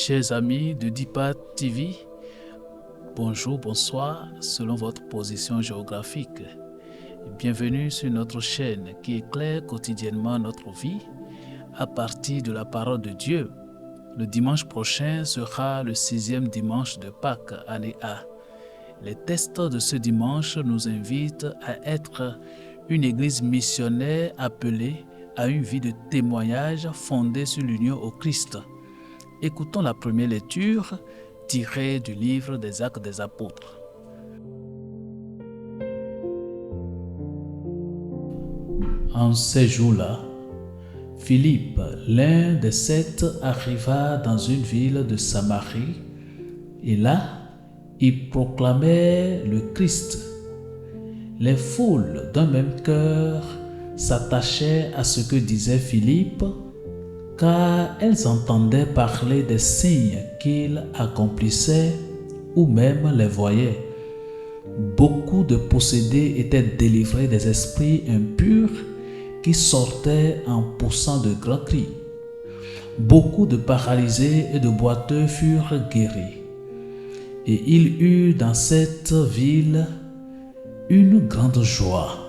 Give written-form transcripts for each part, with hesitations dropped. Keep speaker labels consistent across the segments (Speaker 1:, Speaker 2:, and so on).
Speaker 1: Chers amis de Dipa TV, bonjour, bonsoir, selon votre position géographique. Bienvenue sur notre chaîne qui éclaire quotidiennement notre vie à partir de la parole de Dieu. Le dimanche prochain sera le 6e dimanche de Pâques, année A. Les textes de ce dimanche nous invitent à être une église missionnaire appelée à une vie de témoignage fondée sur l'union au Christ. Écoutons la première lecture tirée du livre des Actes des Apôtres. En ces jours-là, Philippe, l'un des 7, arriva dans une ville de Samarie, et là, il proclamait le Christ. Les foules d'un même cœur s'attachaient à ce que disait Philippe, car elles entendaient parler des signes qu'il accomplissait ou même les voyaient. Beaucoup de possédés étaient délivrés des esprits impurs qui sortaient en poussant de grands cris. Beaucoup de paralysés et de boiteux furent guéris. Et il eut dans cette ville une grande joie.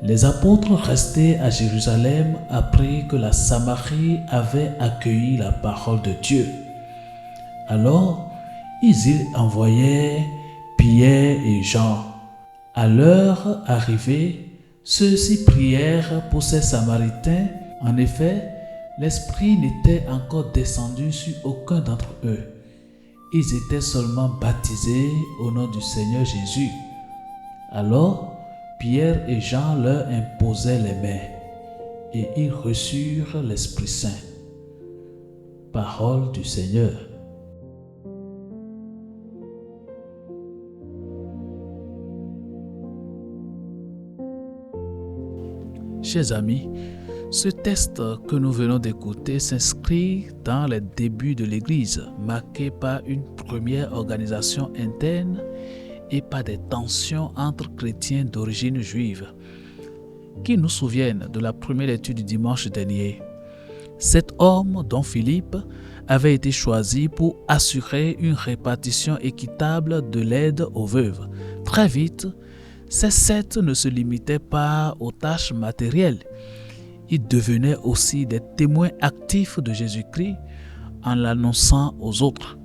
Speaker 1: Les apôtres restés à Jérusalem apprirent que la Samarie avait accueilli la parole de Dieu. Alors, ils y envoyaient Pierre et Jean. À leur arrivée, ceux-ci prièrent pour ces Samaritains. En effet, l'Esprit n'était encore descendu sur aucun d'entre eux. Ils étaient seulement baptisés au nom du Seigneur Jésus. Alors, Pierre et Jean leur imposaient les mains et ils reçurent l'Esprit Saint. Parole du Seigneur. Chers amis, ce texte que nous venons d'écouter s'inscrit dans les débuts de l'Église, marqué par une première organisation interne et par des tensions entre chrétiens d'origine juive, qui nous souviennent de la première lecture du dimanche dernier. Cet homme, dont Philippe, avait été choisi pour assurer une répartition équitable de l'aide aux veuves. Très vite, ces 7 ne se limitaient pas aux tâches matérielles. Ils devenaient aussi des témoins actifs de Jésus-Christ en l'annonçant aux autres.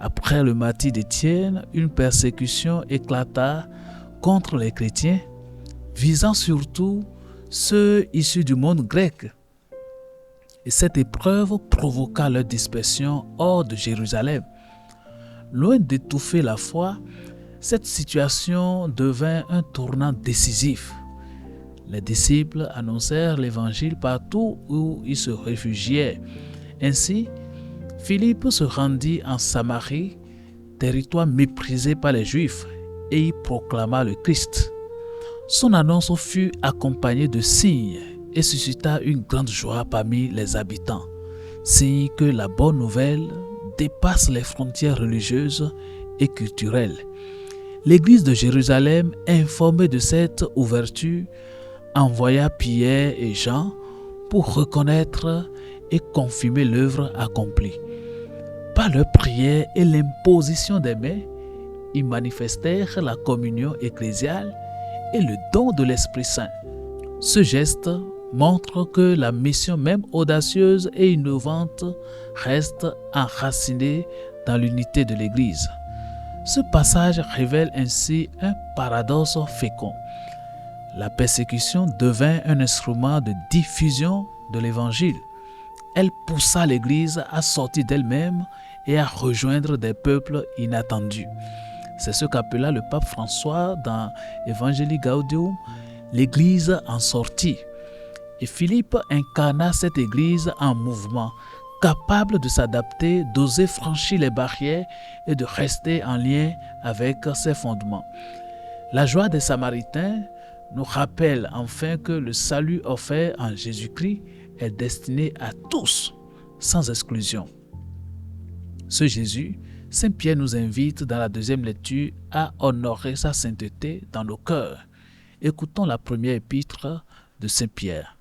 Speaker 1: Après le martyre d'Étienne, une persécution éclata contre les chrétiens, visant surtout ceux issus du monde grec. Et cette épreuve provoqua leur dispersion hors de Jérusalem. Loin d'étouffer la foi, cette situation devint un tournant décisif. Les disciples annoncèrent l'évangile partout où ils se réfugiaient. Ainsi, Philippe se rendit en Samarie, territoire méprisé par les Juifs, et y proclama le Christ. Son annonce fut accompagnée de signes et suscita une grande joie parmi les habitants, signe que la bonne nouvelle dépasse les frontières religieuses et culturelles. L'Église de Jérusalem, informée de cette ouverture, envoya Pierre et Jean pour reconnaître et confirmer l'œuvre accomplie. Par leur prière et l'imposition des mains, ils manifestèrent la communion ecclésiale et le don de l'Esprit Saint. Ce geste montre que la mission même audacieuse et innovante reste enracinée dans l'unité de l'Église. Ce passage révèle ainsi un paradoxe fécond. La persécution devint un instrument de diffusion de l'Évangile. Elle poussa l'Église à sortir d'elle-même et à rejoindre des peuples inattendus. C'est ce qu'appela le pape François dans Evangelii Gaudium, l'Église en sortie. Et Philippe incarna cette Église en mouvement, capable de s'adapter, d'oser franchir les barrières et de rester en lien avec ses fondements. La joie des Samaritains nous rappelle enfin que le salut offert en Jésus-Christ est destiné à tous, sans exclusion. Ce Jésus, Saint Pierre nous invite dans la deuxième lecture à honorer sa sainteté dans nos cœurs. Écoutons la première épître de Saint Pierre.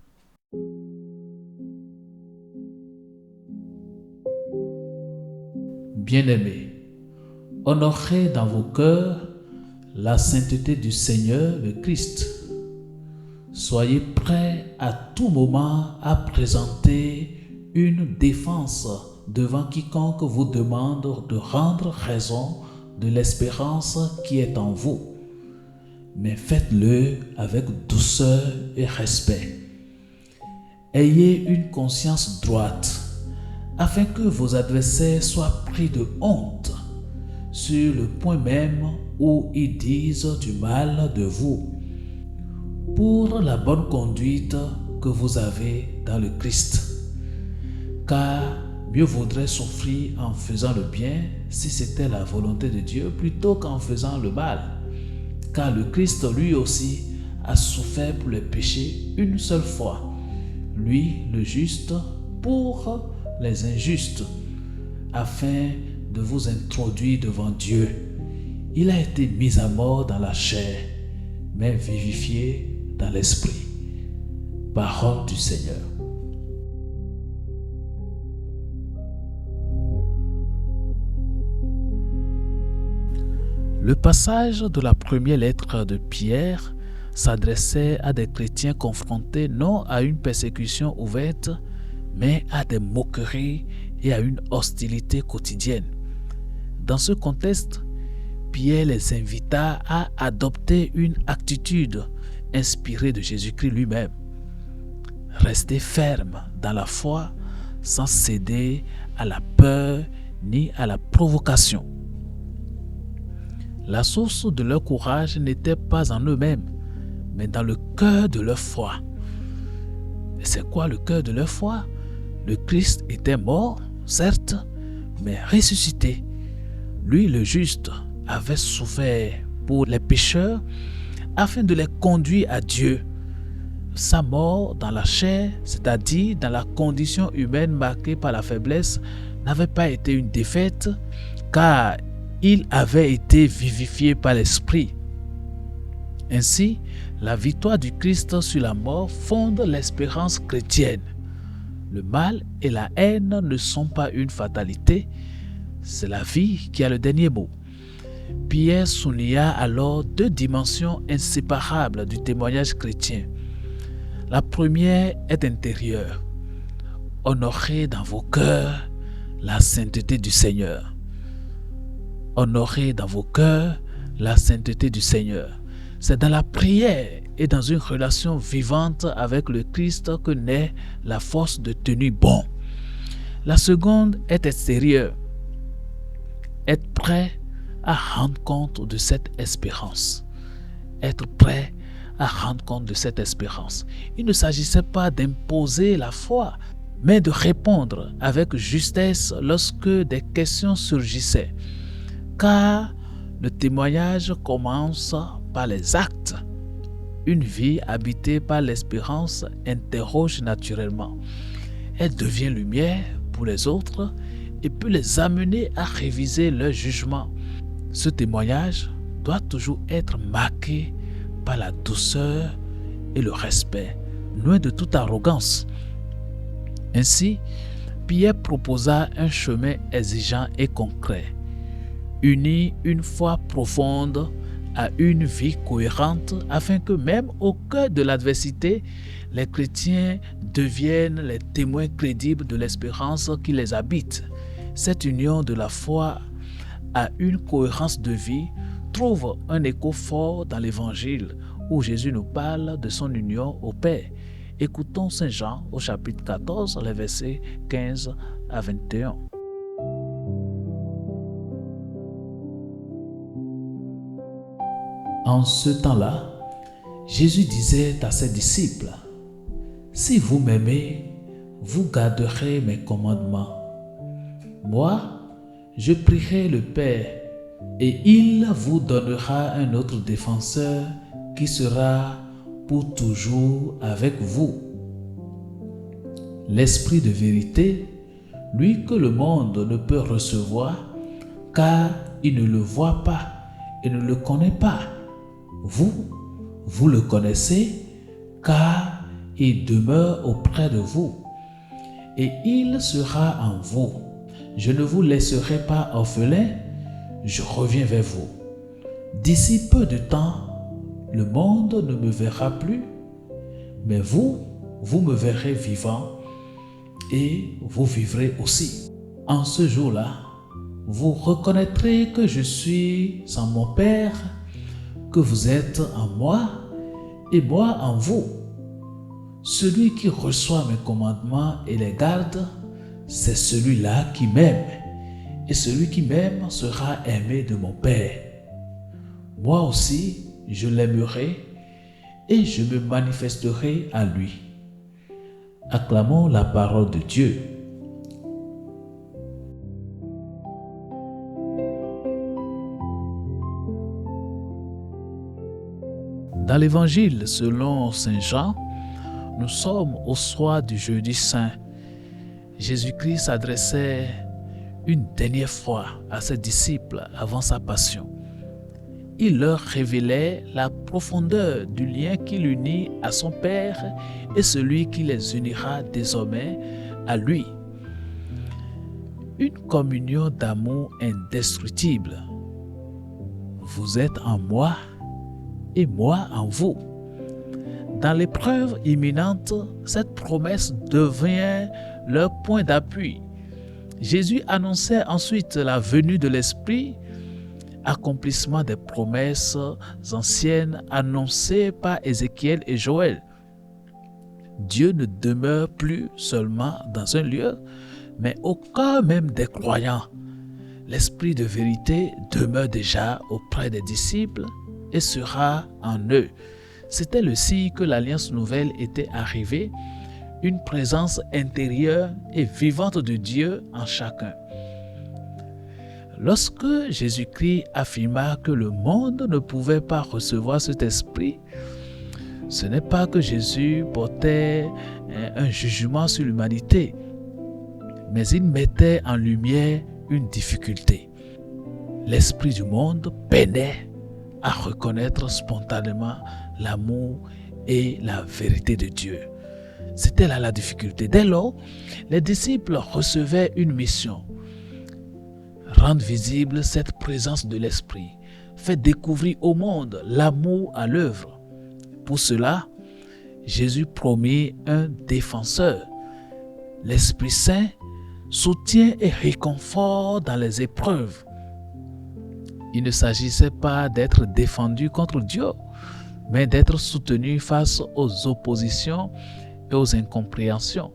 Speaker 1: Bien-aimés, honorez dans vos cœurs la sainteté du Seigneur le Christ. Soyez prêts à tout moment à présenter une défense devant quiconque vous demande de rendre raison de l'espérance qui est en vous. Mais faites-le avec douceur et respect. Ayez une conscience droite, afin que vos adversaires soient pris de honte sur le point même où ils disent du mal de vous, pour la bonne conduite que vous avez dans le Christ. Car mieux vaudrait souffrir en faisant le bien si c'était la volonté de Dieu plutôt qu'en faisant le mal. Car le Christ lui aussi a souffert pour les péchés une seule fois, lui le juste pour les injustes, afin de vous introduire devant Dieu. Il a été mis à mort dans la chair, mais vivifié dans l'esprit. Parole du Seigneur. Le passage de la première lettre de Pierre s'adressait à des chrétiens confrontés non à une persécution ouverte, mais à des moqueries et à une hostilité quotidienne. Dans ce contexte, Pierre les invita à adopter une attitude inspirée de Jésus-Christ lui-même. Restez fermes dans la foi sans céder à la peur ni à la provocation. La source de leur courage n'était pas en eux-mêmes, mais dans le cœur de leur foi. Mais c'est quoi le cœur de leur foi? Le Christ était mort, certes, mais ressuscité. Lui, le juste, avait souffert pour les pécheurs afin de les conduire à Dieu. Sa mort dans la chair, c'est-à-dire dans la condition humaine marquée par la faiblesse, n'avait pas été une défaite, car il avait été vivifié par l'Esprit. Ainsi, la victoire du Christ sur la mort fonde l'espérance chrétienne. Le mal et la haine ne sont pas une fatalité, c'est la vie qui a le dernier mot. Pierre souligna alors deux dimensions inséparables du témoignage chrétien. La première est intérieure. Honorez dans vos cœurs la sainteté du Seigneur. Honorez dans vos cœurs la sainteté du Seigneur. C'est dans la prière et dans une relation vivante avec le Christ que naît la force de tenir bon. La seconde est extérieure. Être prêt à rendre compte de cette espérance. Être prêt à rendre compte de cette espérance. Il ne s'agissait pas d'imposer la foi, mais de répondre avec justesse lorsque des questions surgissaient. Car le témoignage commence par les actes. Une vie habitée par l'espérance interroge naturellement. Elle devient lumière pour les autres et peut les amener à réviser leur jugement. Ce témoignage doit toujours être marqué par la douceur et le respect, loin de toute arrogance. Ainsi, Pierre proposa un chemin exigeant et concret. Unir une foi profonde à une vie cohérente afin que même au cœur de l'adversité, les chrétiens deviennent les témoins crédibles de l'espérance qui les habite. Cette union de la foi à une cohérence de vie trouve un écho fort dans l'Évangile où Jésus nous parle de son union au Père. Écoutons Saint Jean au chapitre 14, les versets 15 à 21. En ce temps-là, Jésus disait à ses disciples, « Si vous m'aimez, vous garderez mes commandements. Moi, je prierai le Père, et il vous donnera un autre défenseur qui sera pour toujours avec vous. L'Esprit de vérité, lui que le monde ne peut recevoir, car il ne le voit pas et ne le connaît pas. Vous le connaissez, car il demeure auprès de vous, et il sera en vous. je ne vous laisserai pas orphelins, je reviens vers vous. D'ici peu de temps, le monde ne me verra plus, mais vous me verrez vivant et vous vivrez aussi. En ce jour-là, vous reconnaîtrez que je suis en mon Père, que vous êtes en moi et moi en vous. Celui qui reçoit mes commandements et les garde, c'est celui-là qui m'aime. Et celui qui m'aime sera aimé de mon Père. Moi aussi, je l'aimerai et je me manifesterai à lui. Acclamons la parole de Dieu. Dans l'évangile selon Saint Jean, nous sommes au soir du jeudi saint. Jésus-Christ s'adressait une dernière fois à ses disciples avant sa passion. Il leur révélait la profondeur du lien qui l'unit à son Père et celui qui les unira désormais à lui. Une communion d'amour indestructible. Vous êtes en moi et moi en vous. Dans l'épreuve imminente, cette promesse devient leur point d'appui. Jésus annonçait ensuite la venue de l'Esprit, accomplissement des promesses anciennes annoncées par Ézéchiel et Joël. Dieu ne demeure plus seulement dans un lieu, mais au cœur même des croyants. L'Esprit de vérité demeure déjà auprès des disciples et sera en eux. C'était le signe que l'Alliance nouvelle était arrivée, une présence intérieure et vivante de Dieu en chacun. Lorsque Jésus-Christ affirma que le monde ne pouvait pas recevoir cet esprit, ce n'est pas que Jésus portait un jugement sur l'humanité, mais il mettait en lumière une difficulté. L'esprit du monde peinait à reconnaître spontanément l'amour et la vérité de Dieu. C'était là la difficulté. Dès lors, les disciples recevaient une mission. Rendre visible cette présence de l'Esprit, faire découvrir au monde l'amour à l'œuvre. Pour cela, Jésus promit un défenseur. L'Esprit Saint soutient et réconforte dans les épreuves. Il ne s'agissait pas d'être défendu contre Dieu, mais d'être soutenu face aux oppositions et aux incompréhensions.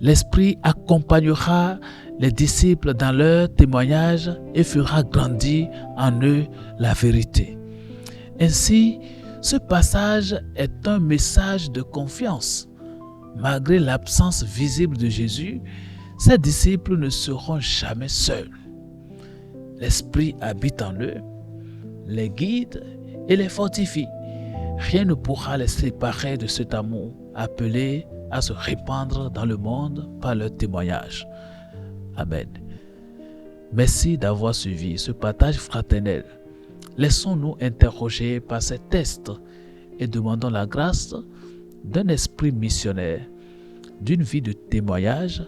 Speaker 1: L'Esprit accompagnera les disciples dans leur témoignage et fera grandir en eux la vérité. Ainsi, ce passage est un message de confiance. Malgré l'absence visible de Jésus, ses disciples ne seront jamais seuls. L'Esprit habite en eux, les guide et les fortifie. Rien ne pourra les séparer de cet amour appelé à se répandre dans le monde par leur témoignage. Amen. Merci d'avoir suivi ce partage fraternel. Laissons-nous interroger par ces tests et demandons la grâce d'un esprit missionnaire, d'une vie de témoignage,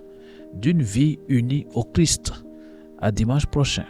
Speaker 1: d'une vie unie au Christ. À dimanche prochain.